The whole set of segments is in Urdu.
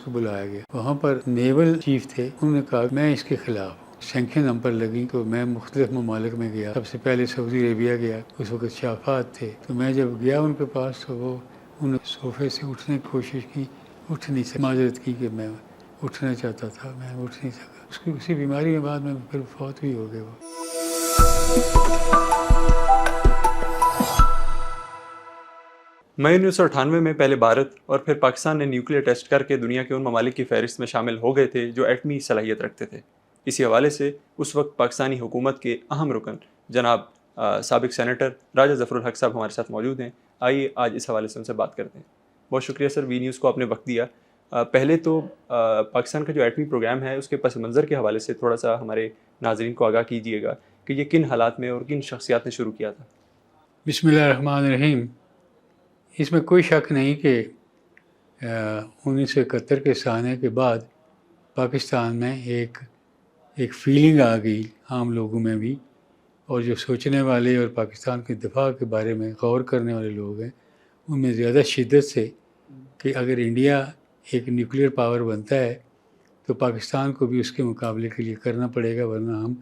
کو بلایا گیا. وہاں پر نیول چیف تھے, انہوں نے کہا میں اس کے خلاف ہوں. سینکشن ہم پر لگی تو میں مختلف ممالک میں گیا. سب سے پہلے سعودی عربیہ گیا, اس وقت شافات تھے. تو میں جب گیا ان کے پاس تو وہ انہوں نے صوفے سے اٹھنے کی کوشش کی, اٹھ نہیں سکا. معذرت کی کہ میں اٹھنا چاہتا تھا, میں اٹھ نہیں سکا. اس کی اسی بیماری میں بعد میں پھر فوت بھی ہو گئے وہ. مئی 1998 میں پہلے بھارت اور پھر پاکستان نے نیوکلیئر ٹیسٹ کر کے دنیا کے ان ممالک کی فہرست میں شامل ہو گئے تھے جو ایٹمی صلاحیت رکھتے تھے. اسی حوالے سے اس وقت پاکستانی حکومت کے اہم رکن جناب سابق سینیٹر راجہ ظفر الحق صاحب ہمارے ساتھ موجود ہیں. آئیے آج اس حوالے سے ان سے بات کرتے ہیں. بہت شکریہ سر, وی نیوز کو آپ نے وقت دیا. پہلے تو پاکستان کا جو ایٹمی پروگرام ہے اس کے پس منظر کے حوالے سے تھوڑا سا ہمارے ناظرین کو آگاہ کیجیے گا کہ یہ کن حالات میں اور کن شخصیات نے شروع کیا تھا. بسم اللہ الرحمن الرحیم. اس میں کوئی شک نہیں کہ 1971 کے سانے کے بعد پاکستان میں ایک فیلنگ آ گئی عام لوگوں میں بھی, اور جو سوچنے والے اور پاکستان کے دفاع کے بارے میں غور کرنے والے لوگ ہیں ان میں زیادہ شدت سے کہ اگر انڈیا ایک نیوکلیئر پاور بنتا ہے تو پاکستان کو بھی اس کے مقابلے کے لیے کرنا پڑے گا, ورنہ ہم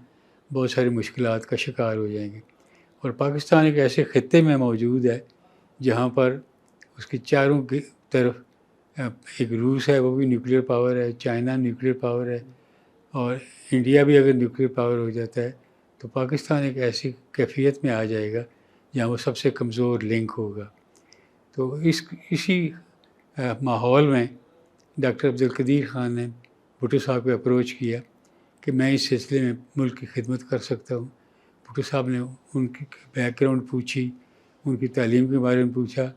بہت ساری مشکلات کا شکار ہو جائیں گے. اور پاکستان ایک ایسے خطے میں موجود ہے جہاں پر اس کی چاروں کی طرف ایک روس ہے, وہ بھی نیوکلیئر پاور ہے, چائنا نیوکلیئر پاور ہے, اور انڈیا بھی اگر نیوکلیئر پاور ہو جاتا ہے تو پاکستان ایک ایسی کیفیت میں آ جائے گا جہاں وہ سب سے کمزور لنک ہوگا. تو اسی ماحول میں ڈاکٹر عبدالقدیر خان نے بھٹو صاحب کو اپروچ کیا کہ میں اس سلسلے میں ملک کی خدمت کر سکتا ہوں. بھٹو صاحب نے ان کی بیک گراؤنڈ پوچھی, ان کی تعلیم کے بارے میں پوچھا,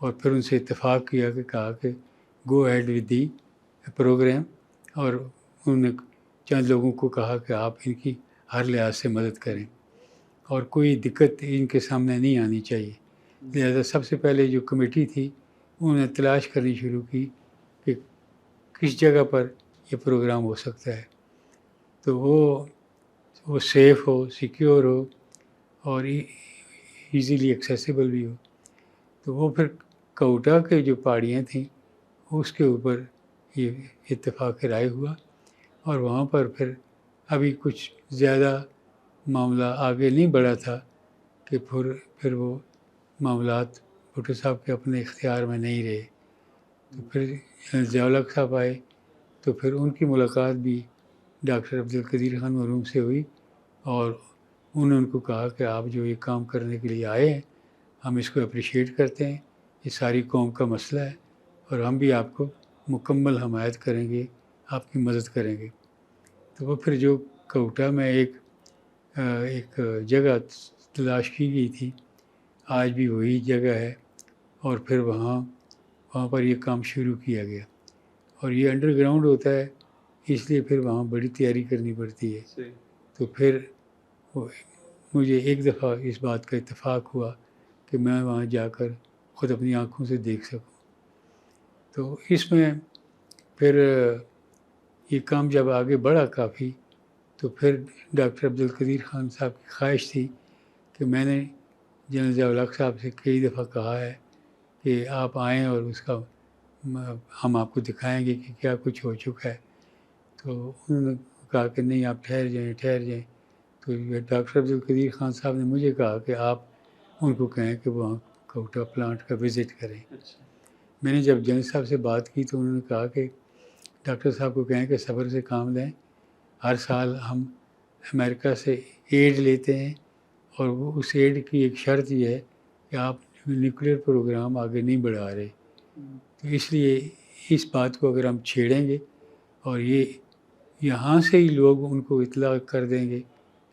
اور پھر ان سے اتفاق کیا کہ کہا کہ گو ایڈ ود دی پروگرام. اور انہوں نے چند لوگوں کو کہا کہ آپ ان کی ہر لحاظ سے مدد کریں اور کوئی دقت ان کے سامنے نہیں آنی چاہیے. لہذا سب سے پہلے جو کمیٹی تھی انہوں نے تلاش کرنی شروع کی کہ کس جگہ پر یہ پروگرام ہو سکتا ہے تو وہ سیف ہو, سیکیور ہو اور ایزیلی ایکسیسیبل بھی ہو. تو وہ پھر کوٹا کے جو پہاڑیاں تھیں اس کے اوپر یہ اتفاق رائے ہوا, اور وہاں پر پھر ابھی کچھ زیادہ معاملہ آگے نہیں بڑھا تھا کہ پھر وہ معاملات بھٹو صاحب کے اپنے اختیار میں نہیں رہے. تو پھر ضیاء الحق صاحب آئے تو پھر ان کی ملاقات بھی ڈاکٹر عبدالقدیر خان مرحوم سے ہوئی, اور انہوں نے ان کو کہا کہ آپ جو یہ کام کرنے کے لیے آئے ہیں ہم اس کو اپریشیٹ کرتے ہیں, یہ ساری قوم کا مسئلہ ہے اور ہم بھی آپ کو مکمل حمایت کریں گے, آپ کی مدد کریں گے. تو وہ پھر جو کوٹا میں ایک جگہ تلاش کی گئی تھی, آج بھی وہی جگہ ہے, اور پھر وہاں پر یہ کام شروع کیا گیا. اور یہ انڈر گراؤنڈ ہوتا ہے اس لیے پھر وہاں بڑی تیاری کرنی پڑتی ہے. تو پھر مجھے ایک دفعہ اس بات کا اتفاق ہوا کہ میں وہاں جا کر خود اپنی آنکھوں سے دیکھ سکوں. تو اس میں پھر یہ کام جب آگے بڑھا کافی تو پھر ڈاکٹر عبدالقدیر خان صاحب کی خواہش تھی کہ میں نے جنرل ضیاء الحق صاحب سے کئی دفعہ کہا ہے کہ آپ آئیں اور اس کا ہم آپ کو دکھائیں گے کہ کیا کچھ ہو چکا ہے. تو انہوں نے کہا کہ نہیں آپ ٹھہر جائیں. تو ڈاکٹر عبدالقدیر خان صاحب نے مجھے کہا کہ آپ ان کو کہیں کہ وہاں کوٹا پلانٹ کا وزٹ کریں. میں نے جب جنرل صاحب سے بات کی تو انہوں نے کہا کہ ڈاکٹر صاحب کو کہیں کہ صبر سے کام لیں, ہر سال ہم امریکہ سے ایڈ لیتے ہیں اور وہ اس ایڈ کی ایک شرط یہ ہے کہ آپ نیوکلیئر پروگرام آگے نہیں بڑھا رہے. تو اس لیے اس بات کو اگر ہم چھیڑیں گے اور یہ یہاں سے ہی لوگ ان کو اطلاع کر دیں گے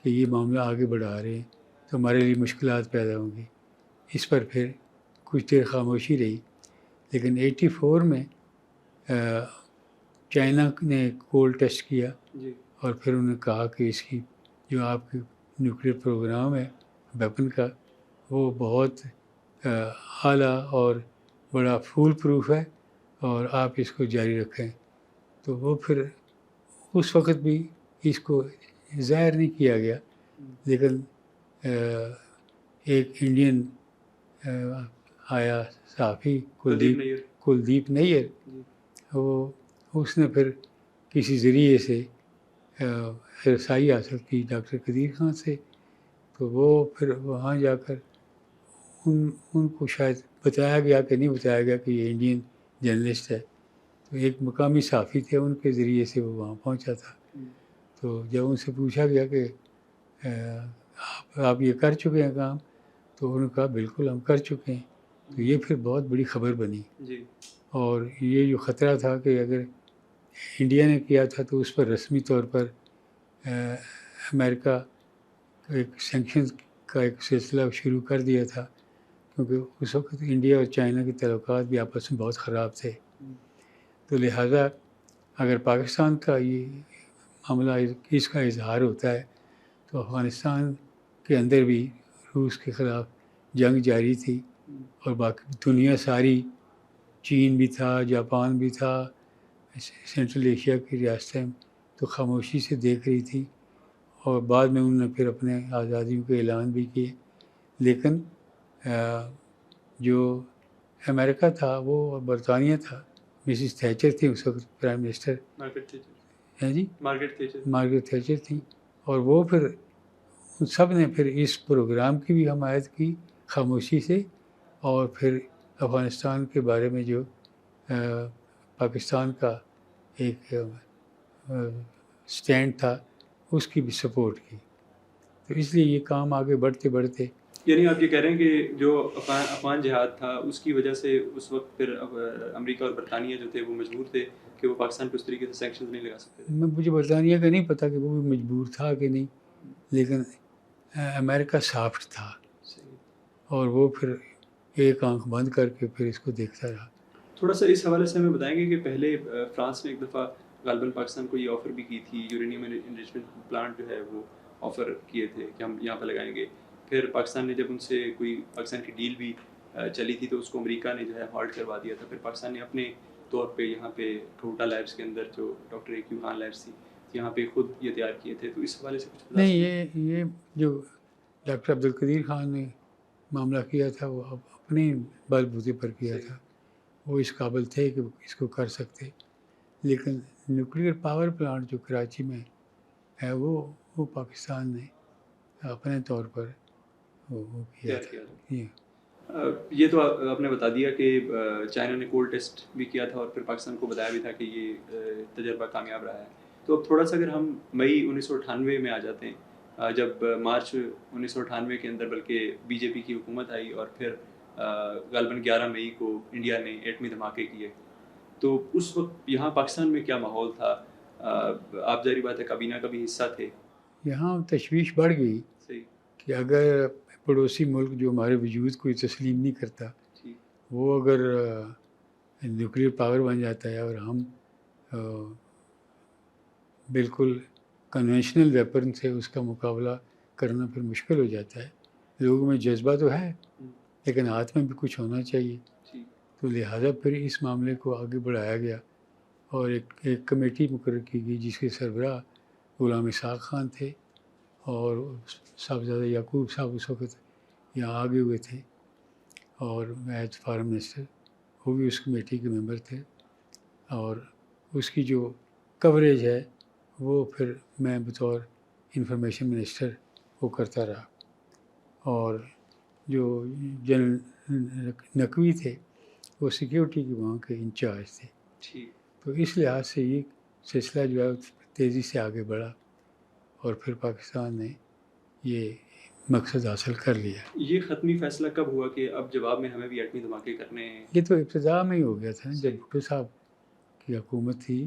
کہ یہ معاملہ آگے بڑھا رہے ہیں تو ہمارے لیے مشکلات پیدا ہوں گی. اس پر پھر کچھ دیر خاموشی رہی. لیکن 84 میں چائنا نے کول ٹیسٹ کیا اور پھر انہوں نے کہا کہ اس کی جو آپ کی نیوکلیئر پروگرام ہے ویپن کا وہ بہت اعلیٰ اور بڑا فول پروف ہے اور آپ اس کو جاری رکھیں. تو وہ پھر اس وقت بھی اس کو ظاہر نہیں کیا گیا, لیکن ایک انڈین آیا صحافی کلدیپ نیر, وہ اس نے پھر کسی ذریعے سے رسائی حاصل کی ڈاکٹر قدیر خان سے، تو وہ پھر وہاں جا کر ان کو شاید بتایا گیا کہ نہیں بتایا گیا کہ یہ انڈین جرنلسٹ ہے، تو ایک مقامی صحافی تھے ان کے ذریعے سے وہ وہاں پہنچا تھا۔ تو جب ان سے پوچھا گیا کہ آپ یہ کر چکے ہیں کام، تو انہوں نے کہا بالکل ہم کر چکے ہیں۔ تو یہ پھر بہت بڑی خبر بنی، اور یہ جو خطرہ تھا کہ اگر انڈیا نے کیا تھا تو اس پر رسمی طور پر امریکہ ایک سینکشن کا ایک سلسلہ شروع کر دیا تھا، کیونکہ اس وقت انڈیا اور چائنا کے تعلقات بھی آپس میں بہت خراب تھے۔ تو لہٰذا اگر پاکستان کا یہ معاملہ اس کا اظہار ہوتا ہے تو افغانستان کے اندر بھی روس کے خلاف جنگ جاری تھی، اور باقی دنیا ساری، چین بھی تھا، جاپان بھی تھا، سینٹرل ایشیا کی ریاستیں تو خاموشی سے دیکھ رہی تھی، اور بعد میں انہوں نے پھر اپنے آزادیوں کے اعلان بھی کیے۔ لیکن جو امریکہ تھا وہ برطانیہ تھا، مسز تھیچر تھی اس وقت پرائم منسٹر، جی مارگریٹ تھیچر تھیں، اور وہ پھر ان سب نے پھر اس پروگرام کی بھی حمایت کی خاموشی سے، اور پھر افغانستان کے بارے میں جو پاکستان کا ایک سٹینڈ تھا اس کی بھی سپورٹ کی۔ تو اس لیے یہ کام آگے بڑھتے بڑھتے، یعنی آپ یہ کہہ رہے ہیں کہ جو افغان جہاد تھا اس کی وجہ سے اس وقت پھر امریکہ اور برطانیہ جو تھے وہ مجبور تھے کہ وہ پاکستان کو اس طریقے سے سینکشنز نہیں لگا سکتے تھے۔ مجھے برطانیہ کا نہیں پتہ کہ وہ بھی مجبور تھا کہ نہیں، لیکن امریکہ سافٹ تھا، اور وہ پھر ایک آنکھ بند کر کے پھر اس کو دیکھتا رہا۔ تھوڑا سا اس حوالے سے ہمیں بتائیں گے کہ پہلے فرانس نے ایک دفعہ غالباً پاکستان کو یہ آفر بھی کی تھی، یورینیم انریچمنٹ پلانٹ جو ہے وہ آفر کیے تھے کہ ہم یہاں پہ لگائیں گے۔ پھر پاکستان نے جب ان سے کوئی پاکستان کی ڈیل بھی چلی تھی تو اس کو امریکہ نے جو ہے ہالٹ کروا دیا تھا۔ پھر پاکستان نے اپنے طور پہ یہاں پہ ٹھوٹا لیبس کے اندر جو doctor A Q Khan labs تھی یہاں پہ خود یہ تیار کیے تھے۔ تو اس حوالے سے کچھ نہیں، یہ جو ڈاکٹر عبدالقدیر خان نے معاملہ کیا تھا وہ اپنے بل بوتے پر کیا تھا، وہ اس قابل تھے کہ اس کو کر سکتے، لیکن نیوکلیئر پاور پلانٹ جو کراچی میں ہے وہ پاکستان نے اپنے طور پر وہ کیا تھا۔ یہ تو آپ نے بتا دیا کہ چائنا نے کولڈ ٹیسٹ بھی کیا تھا اور پھر پاکستان کو بتایا بھی تھا کہ یہ تجربہ کامیاب رہا ہے۔ تو اب تھوڑا سا اگر ہم مئی 1998 میں آ جاتے ہیں، جب مارچ 1998 کے اندر بلکہ بی جے پی کی حکومت آئی اور پھر غالباً 11 مئی کو انڈیا نے ایٹمی دھماکے کیے، تو اس وقت یہاں پاکستان میں کیا ماحول تھا؟ آپ ظاہری بات ہے کابینہ کا بھی حصہ تھے۔ یہاں تشویش بڑھ گئی کہ اگر پڑوسی ملک جو ہمارے وجود کو تسلیم نہیں کرتا وہ اگر نیوکلیئر پاور بن جاتا ہے اور ہم بالکل کنونشنل ویپن سے اس کا مقابلہ کرنا پھر مشکل ہو جاتا ہے۔ لوگوں میں جذبہ تو ہے لیکن ہاتھ میں بھی کچھ ہونا چاہیے، تو لہٰذا پھر اس معاملے کو آگے بڑھایا گیا اور ایک کمیٹی مقرر کی گئی جس کے سربراہ غلام اسحاق خان تھے، اور صاحبزادہ یعقوب صاحب اس وقت یہاں آگے ہوئے تھے، اور ایز فارم منسٹر وہ بھی اس کمیٹی کے ممبر تھے، اور اس کی جو کوریج ہے وہ پھر میں بطور انفارمیشن منسٹر وہ کرتا رہا، اور جو جنرل نقوی تھے وہ سیکیورٹی کے وہاں کے انچارج تھے۔ تو اس لحاظ سے یہ سلسلہ جو ہے تیزی سے آگے بڑھا اور پھر پاکستان نے یہ مقصد حاصل کر لیا۔ یہ ختمی فیصلہ کب ہوا کہ اب جواب میں ہمیں بھی ایٹمی دھماکے کرنے ہیں؟ یہ تو ابتدا میں ہی ہو گیا تھا نا، جب بھٹو صاحب کی حکومت تھی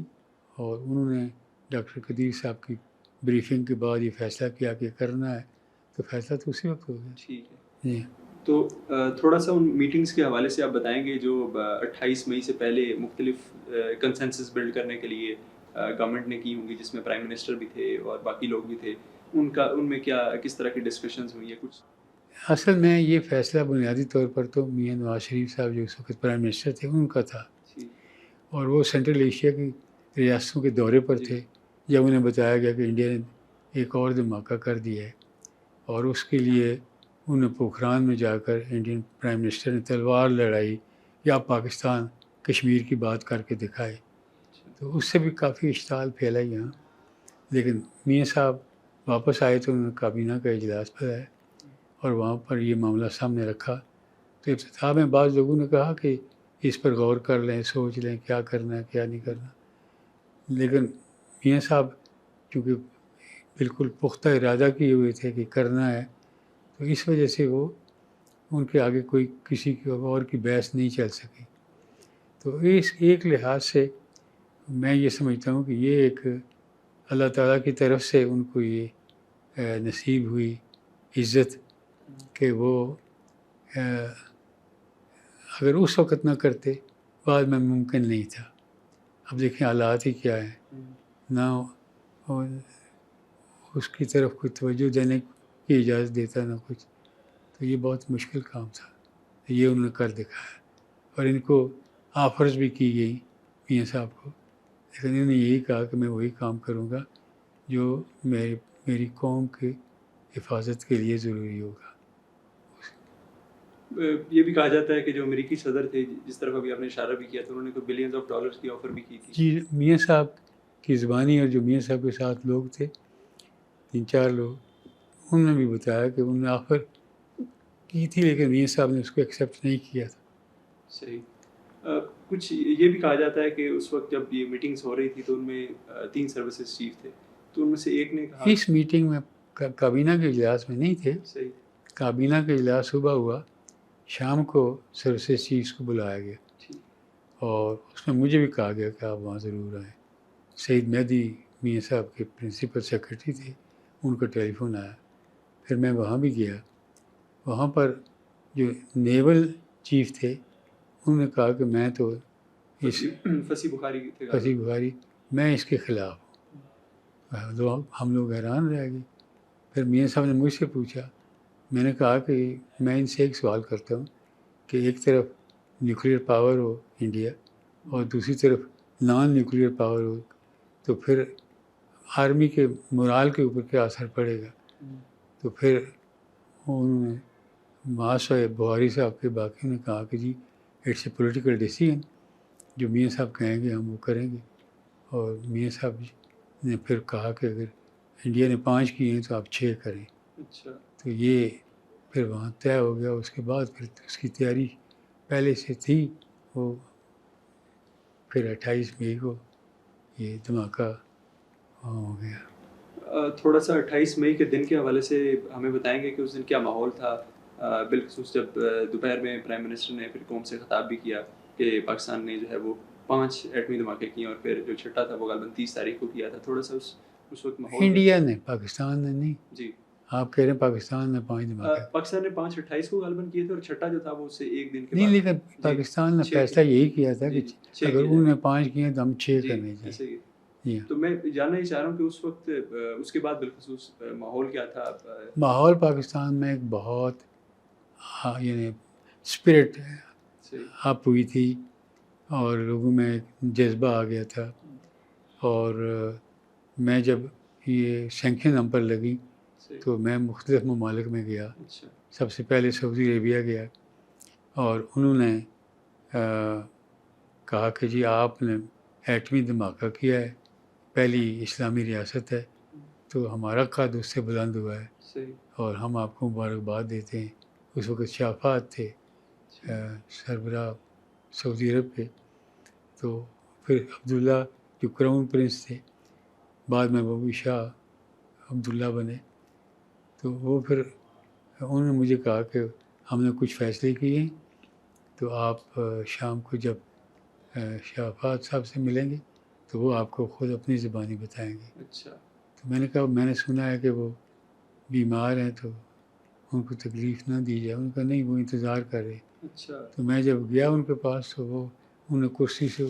اور انہوں نے ڈاکٹر قدیر صاحب کی بریفنگ کے بعد یہ فیصلہ کیا کہ کرنا ہے، تو فیصلہ تو اسی وقت ہو گیا۔ ٹھیک ہے جی، تو تھوڑا سا ان میٹنگز کے حوالے سے آپ بتائیں گے جو 28 مئی سے پہلے مختلف کنسنسس بلڈ کرنے کے لیے گورنمنٹ نے کی ہوں گی، جس میں پرائم منسٹر بھی تھے اور باقی لوگ بھی تھے، ان میں کیا کس طرح کی ڈسکشنز ہوئی ہے کچھ؟ اصل میں یہ فیصلہ بنیادی طور پر تو میاں نواز شریف صاحب جو اس وقت پرائم منسٹر تھے ان کا تھا، اور وہ سینٹرل ایشیا کی ریاستوں کے دورے پر تھے جب انہیں بتایا گیا کہ انڈیا نے ایک اور دھماکہ کر دیا ہے، اور اس کے لیے انہیں پوکھران میں جا کر انڈین پرائم منسٹر نے تلوار لڑائی یا پاکستان کشمیر کی بات کر کے دکھائے، تو اس سے بھی کافی اشتعال پھیلا یہاں. لیکن میاں صاحب واپس آئے تو انہوں نے کابینہ کا اجلاس بلایا اور وہاں پر یہ معاملہ سامنے رکھا. تو ابتدا میں بعض لوگوں نے کہا کہ اس پر غور کر لیں، سوچ لیں کیا کرنا ہے کیا نہیں کرنا. لیکن میاں صاحب چونکہ بالکل پختہ ارادہ کیے ہوئے تھے کہ کرنا ہے، تو اس وجہ سے وہ ان کے آگے کوئی کسی کی اور کی بحث نہیں چل سکی. تو اس ایک لحاظ سے میں یہ سمجھتا ہوں کہ یہ ایک اللہ تعالیٰ کی طرف سے ان کو یہ نصیب ہوئی عزت کہ وہ اگر اس وقت نہ کرتے بعد میں ممکن نہیں تھا. اب دیکھیں حالات ہی کیا ہیں، نہ اس کی طرف کوئی توجہ دینے کی اجازت دیتا نہ کچھ. تو یہ بہت مشکل کام تھا، یہ انہوں نے کر دکھایا. اور ان کو آفرز بھی کی گئی میاں صاحب کو، لیکن انہوں نے یہی کہا کہ میں وہی کام کروں گا جو میری قوم کی حفاظت کے لیے ضروری ہوگا. یہ بھی کہا جاتا ہے کہ جو امریکی صدر تھے، جس طرف ابھی آپ نے اشارہ بھی کیا تھا، انہوں نے کوئی بلینز آف ڈالرز کی آفر بھی کی تھی. جی میاں صاحب کی زبانی اور جو میاں صاحب کے ساتھ لوگ تھے 3-4 لوگ، انہوں نے بھی بتایا کہ انہوں نے آفر کی تھی لیکن میاں صاحب نے اس کو ایکسیپٹ نہیں کیا تھا. صحیح. کچھ یہ بھی کہا جاتا ہے کہ اس وقت جب یہ میٹنگز ہو رہی تھی تو ان میں 3 سروسز چیف تھے، تو ان میں سے ایک نے کہا اس میٹنگ میں کابینہ کے اجلاس میں نہیں تھے. صحیح. کابینہ کا اجلاس صبح ہوا، شام کو سروسز چیفس کو بلایا گیا اور اس میں مجھے بھی کہا گیا کہ آپ وہاں ضرور آئیں. سعید مہدی میاں صاحب کے پرنسپل سیکرٹری تھے، ان کا ٹیلی فون آیا، پھر میں وہاں بھی گیا. وہاں پر جو نیول چیف تھے انہوں نے کہا کہ میں تو فصیح بخاری میں اس کے خلاف ہوں. ہم لوگ حیران رہ گئے. پھر میاں صاحب نے مجھ سے پوچھا، میں نے کہا کہ میں ان سے ایک سوال کرتا ہوں کہ ایک طرف نیوکلیئر پاور ہو انڈیا اور دوسری طرف نان نیوکلیئر پاور ہو، تو پھر آرمی کے مورال کے اوپر کیا اثر پڑے گا. تو پھر انہوں نے ماسٹر بخاری صاحب کے باقی نے کہا کہ جی اٹس اے پولیٹیکل ڈیسیژن، جو میاں صاحب کہیں گے ہم وہ کریں گے. اور میاں صاحب نے پھر کہا کہ اگر انڈیا نے 5 کیے ہیں تو آپ 6 کریں. اچھا. تو یہ پھر وہاں طے ہو گیا. اس کے بعد پھر اس کی تیاری پہلے سے تھی. وہ پھر 28 مئی کو یہ دھماکہ ہو گیا. تھوڑا سا 28 مئی کے دن کے حوالے سے ہمیں بتائیں گے کہ اس دن کیا ماحول تھا، بالخصوص جب دوپہر میں پرائم منسٹر نے پھر قوم سے خطاب بھی کیا کہ پاکستان نے جو ہے وہ 5 ایٹمی دھماکے کیے اور پھر جو چھٹا تھا وہ غالباً 30 تاریخ کو کیا تھا. تھوڑا سا اس وقت ماحول انڈیا نے، پاکستان نے نہیں. جی آپ کہہ رہے ہیں پاکستان نے 5 دھماکے، پاکستان نے 5 28 کو غالباً کیے تھے اور چھٹا جو تھا وہ اس سے ایک دن کے نہیں. بعد. لیکن پاکستان نے فیصلہ یہی کیا تھا کہ اگر انہوں نے 5 کیے تو ہم 6 کرنے چاہیے. تو میں جاننا ہی چاہ رہا ہوں کہ اس وقت اس کے بعد بالخصوص ماحول کیا تھا. ماحول پاکستان میں ایک بہت یعنی اسپرٹ اپ ہوئی تھی اور لوگوں میں ایک جذبہ آ گیا تھا. اور میں جب یہ سینکشن ہم پر لگی تو میں مختلف ممالک میں گیا. سب سے پہلے سعودی عربیہ گیا اور انہوں نے کہا کہ جی آپ نے ایٹمی دھماکہ کیا ہے، پہلی اسلامی ریاست ہے، تو ہمارا قد اس سے بلند ہوا ہے اور ہم آپ کو مبارکباد دیتے ہیں. اس وقت شاہ فہد تھے سربراہ سعودی عرب کے. تو پھر عبداللہ جو کراؤن پرنس تھے، بعد میں وہ بھی شاہ عبداللہ بنے. تو وہ پھر انہوں نے مجھے کہا کہ ہم نے کچھ فیصلے کیے ہیں، تو آپ شام کو جب شاہ فہد صاحب سے ملیں گے تو وہ آپ کو خود اپنی زبانی بتائیں گے. اچھا. تو میں نے کہا میں نے سنا ہے کہ وہ بیمار ہیں تو ان کو تکلیف نہ دی جائے. ان کا نہیں، وہ انتظار کر رہے. اچھا. تو میں جب گیا ان کے پاس تو وہ انہوں نے کرسی سے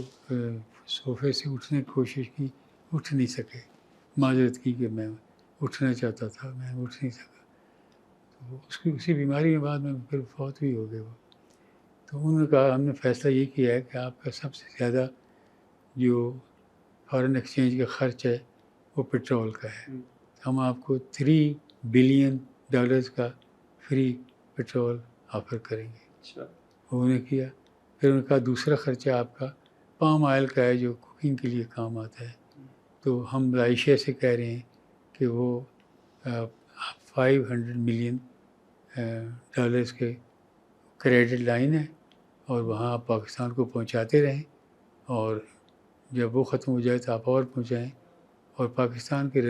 صوفے سے اٹھنے کی کوشش کی، اٹھ نہیں سکے. معذرت کی کہ میں اٹھنا چاہتا تھا، میں اٹھ نہیں سکا. تو اس کی اسی بیماری کے بعد میں پھر فوت بھی ہو گئے وہ. تو انہوں نے کہا ہم نے فیصلہ یہ کیا ہے کہ آپ کا سب سے زیادہ جو فارن ایکسچینج کا خرچ ہے وہ پٹرول کا ہے. ہم آپ کو $3 بلین کا فری پٹرول آفر کریں گے. اچھا. انہوں نے کیا. پھر ان کا دوسرا خرچہ آپ کا پام آئل کا ہے جو کوکنگ کے لیے کام آتا ہے. تو ہم ملائیشیا سے کہہ رہے ہیں کہ وہ 500 ملین ڈالرز کے کریڈٹ لائن ہے اور وہاں آپ پاکستان کو پہنچاتے رہیں اور جب وہ ختم ہو جائے تو آپ اور پہنچائیں اور پاکستان کے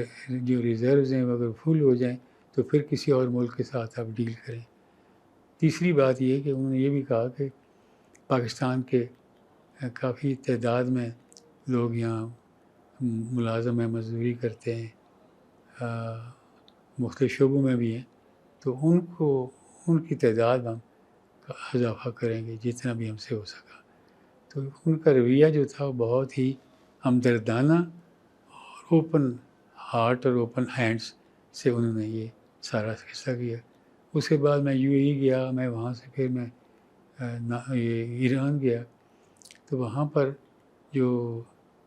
جو ریزروز ہیں وہ اگر فل ہو جائیں تو پھر کسی اور ملک کے ساتھ آپ ڈیل کریں. تیسری بات یہ کہ انہوں نے یہ بھی کہا کہ پاکستان کے کافی تعداد میں لوگ یہاں ملازم ہیں، مزدوری کرتے ہیں، مختلف شعبوں میں بھی ہیں، تو ان کی تعداد ہم اضافہ کریں گے جتنا بھی ہم سے ہو سکا. تو ان کا رویہ جو تھا وہ بہت ہی ہمدردانہ اور اوپن ہارٹ اور اوپن ہینڈس سے انہوں نے یہ سارا فیصلہ کیا. اس کے بعد میں UAE گیا، میں وہاں سے پھر میں ایران گیا. تو وہاں پر جو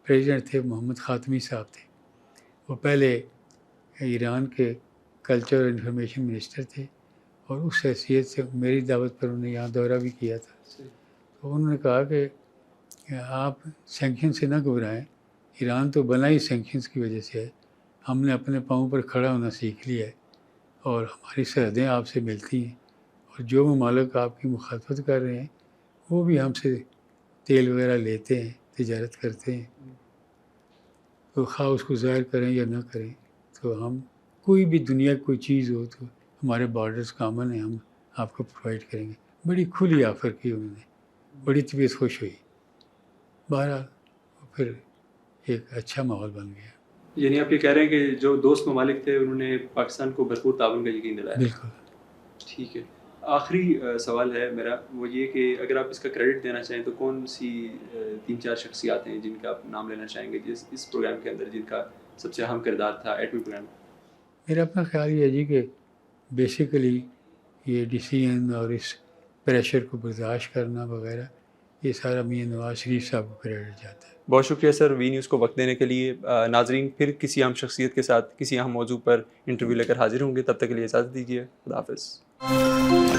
پریزیڈنٹ تھے محمد خاتمی صاحب تھے، وہ پہلے ایران کے کلچر اور انفارمیشن منسٹر تھے اور اس حیثیت سے میری دعوت پر انہوں نے یہاں دورہ بھی کیا تھا. تو انہوں نے کہا کہ آپ سینکشن سے نہ گھبرائیں، ایران تو بنا ہی سینکشنز کی وجہ سے ہے. ہم نے اپنے پاؤں پر کھڑا ہونا سیکھ لیا ہے اور ہماری سرحدیں آپ سے ملتی ہیں اور جو ممالک آپ کی مخالفت کر رہے ہیں وہ بھی ہم سے تیل وغیرہ لیتے ہیں، تجارت کرتے ہیں. تو خواہ اس کو ظاہر کریں یا نہ کریں، تو ہم کوئی بھی دنیا کی کوئی چیز ہو تو ہمارے بارڈرز کامن ہیں، ہم آپ کو پرووائڈ کریں گے. بڑی کھلی آفر کی انہوں نے، بڑی طبیعت خوش ہوئی. بہرحال پھر ایک اچھا ماحول بن گیا. یعنی آپ یہ کہہ رہے ہیں کہ جو دوست ممالک تھے انہوں نے پاکستان کو بھرپور تعاون کا یقین دلایا. بالکل. ٹھیک ہے. آخری سوال ہے میرا، وہ یہ کہ اگر آپ اس کا کریڈٹ دینا چاہیں تو کون سی 3-4 شخصیات ہیں جن کا آپ نام لینا چاہیں گے اس پروگرام کے اندر جن کا سب سے اہم کردار تھا ایٹمی پروگرام؟ میرا اپنا خیال یہ ہے جی کہ بیسیکلی یہ ڈیسیژن اور اس پریشر کو برداشت کرنا وغیرہ یہ سارا میاں نواز شریف صاحب کو کریڈٹ جاتا ہے. بہت شکریہ سر وی نیوز کو وقت دینے کے لیے. ناظرین پھر کسی اہم شخصیت کے ساتھ کسی اہم موضوع پر انٹرویو لے کر حاضر ہوں گے، تب تک کے لیے اجازت دیجیے. خدا حافظ.